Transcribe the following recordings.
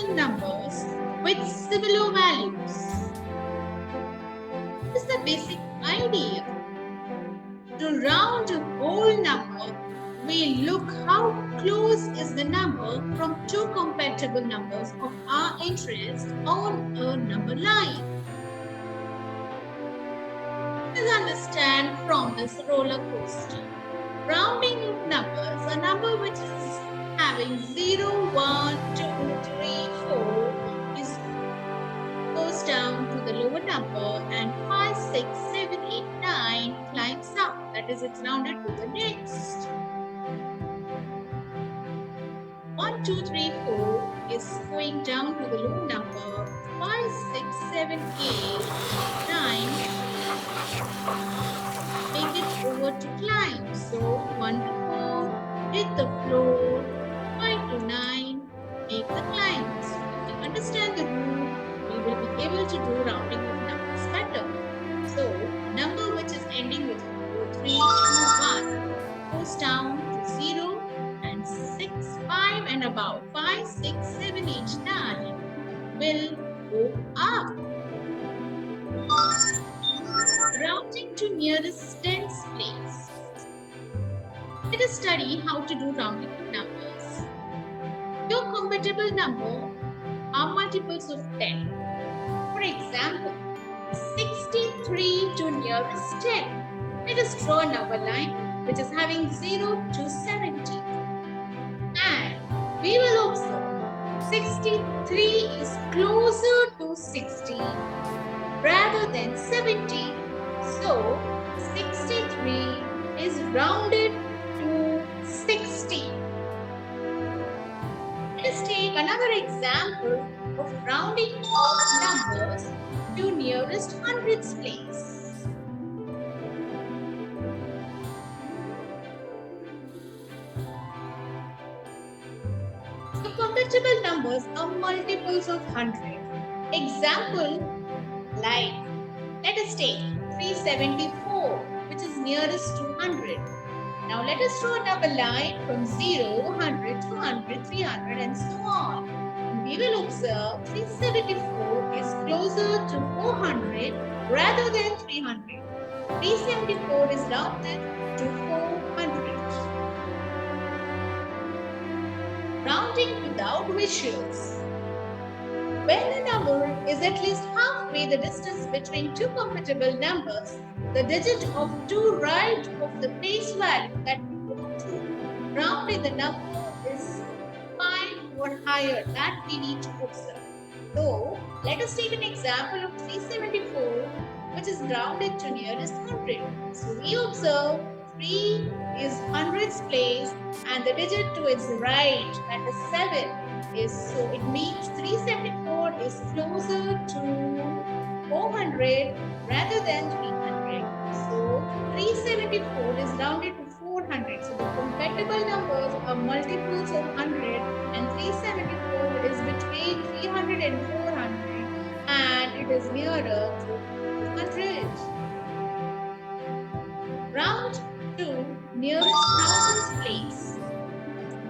compatible numbers with similar values. This is the basic idea. To round a whole number, we look how close is the number from two compatible numbers of our interest on a number line. Let's understand from this roller coaster. Rounding of numbers, a number which is having 0, 1, 2, 3, 4 goes down to the lower number, and 5, 6, 7, 8, 9 climbs up. That is, it's rounded to the next. 1, 2, 3, 4 is going down to the low number. 5, 6, 7, 8, 9 make it over to climb. So 1 to 4 hit the floor. 5 to 9 make the climbs. If we understand the rule, we will be able to do rounding of numbers better. So a number which is ending with 4, 3, 2, 1 goes down to 0 and 6, 5 and above. 5, 6, 7, 8, 9 will go up. Rounding to nearest tens place. Let us study how to do rounding of numbers. Your compatible number are multiples of 10. For example, 63 to nearest 10. Let us draw a number line which is having 0 to 70. And we will observe 63 is closer to 60 rather than 70. So 63 is rounded to 60. Let us take another example of rounding of numbers to nearest hundreds place. So compatible numbers are multiples of 100. Example like, let us take 374, which is nearest to 100. Now let us draw a number line from 0, 100, 200, 300 and so on. And we will observe 374 is closer to 400 rather than 300. 374 is rounded to 400. Rounding without ratios. When a number is at least halfway the distance between two compatible numbers, the digit of 2 right of the place value that we want to round in the number is 5 or higher, that we need to observe. So, let us take an example of 374, which is rounded to nearest 100. So, we observe 3 is hundreds place and the digit to its right, that is 7. So it means 374 is closer to 400 rather than 300. So 374 is rounded to 400. So the compatible numbers are multiples of 100 and 374 is between 300 and 400 and it is nearer to 100. Round to nearest thousands place.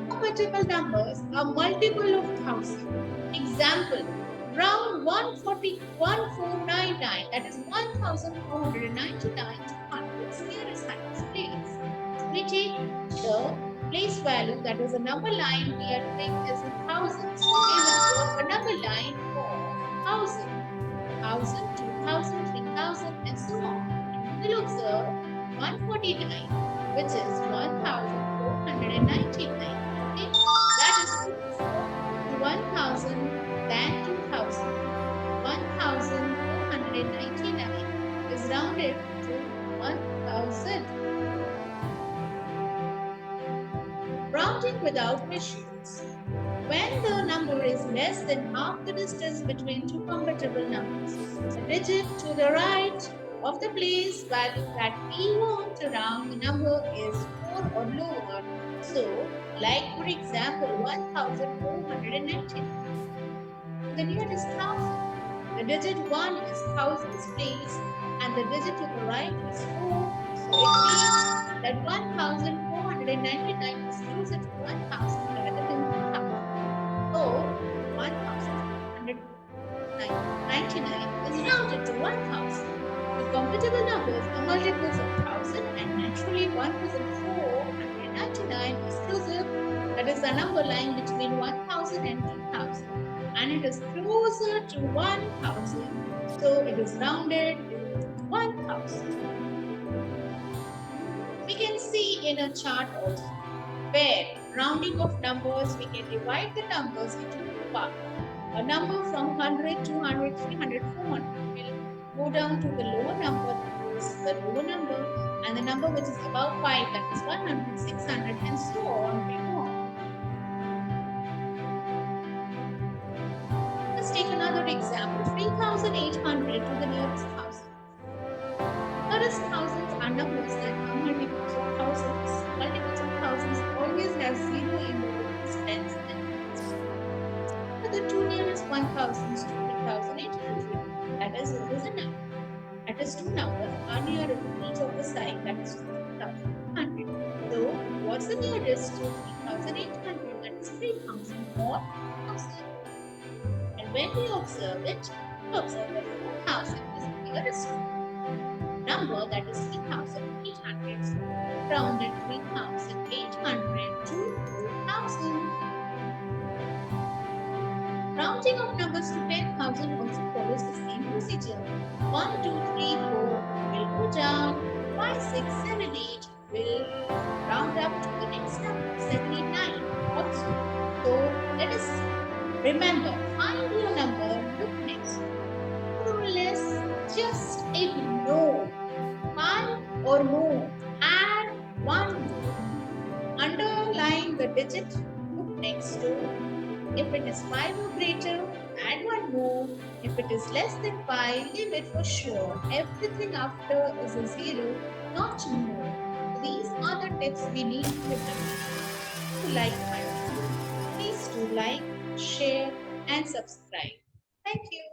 Compatible numbers are multiple of 1000. Example, round 1499, that is 1499 to hundreds, nearest hundreds place. We take the place value, that is a number line we are doing is in thousands. So we will draw a number line for 1000, 1000, 2000, 3000 and so on. And we will observe 149, which is 1499. That is closer to 1000 than 2000. 1499 is rounded to 1000. Rounding without ratios. When the number is less than half the distance between two compatible numbers, the digit to the right of the place value that we want to round the number is 4 or lower. So, like for example, 1499. The nearest 1000. The digit 1 is thousands place and the digit to the right is 4. So it means that 1499 is closer to 1000 rather than 2000. So 1000 number lying between 1000 and 2000, and it is closer to 1000, so it is rounded to 1000. We can see in a chart also where rounding of numbers, we can divide the numbers into two parts. A number from 100, 200, 300, 400 will go down to the lower number, that is the lower number, and the number which is above 5, that is 100, 600, and so on will go on. Let's take another example, 3800 to the nearest thousand. Nearest thousands are numbers that are multiples of thousands. Multiples of thousands always have zero in the rows, tens, and ones. But the two nearest 1000s to 3800, that is always a number. That is, two numbers are nearer to each of the side, that is 3800. So, what's the nearest to 3800? That is 3000 or 1000. And when we observe it, we observe that 4000 is the nearest number, that is 3800, rounded 3800 to 4000. Rounding of numbers to 10,000 also follows the same procedure. 1, 2, 3, 4 will go down, 5, 6, 7, 8 will round up to the next number, 7, 8, 9 also. So let us remember, find your number, look next. More or less, just ignore 5 or more, add 1 more, underline the digit, look next to. If it is 5 or greater, add 1 more. If it is less than 5, leave it for sure. Everything after is a 0, not more. These are the tips we need to remember. If you like my video, please do like, share and subscribe. Thank you.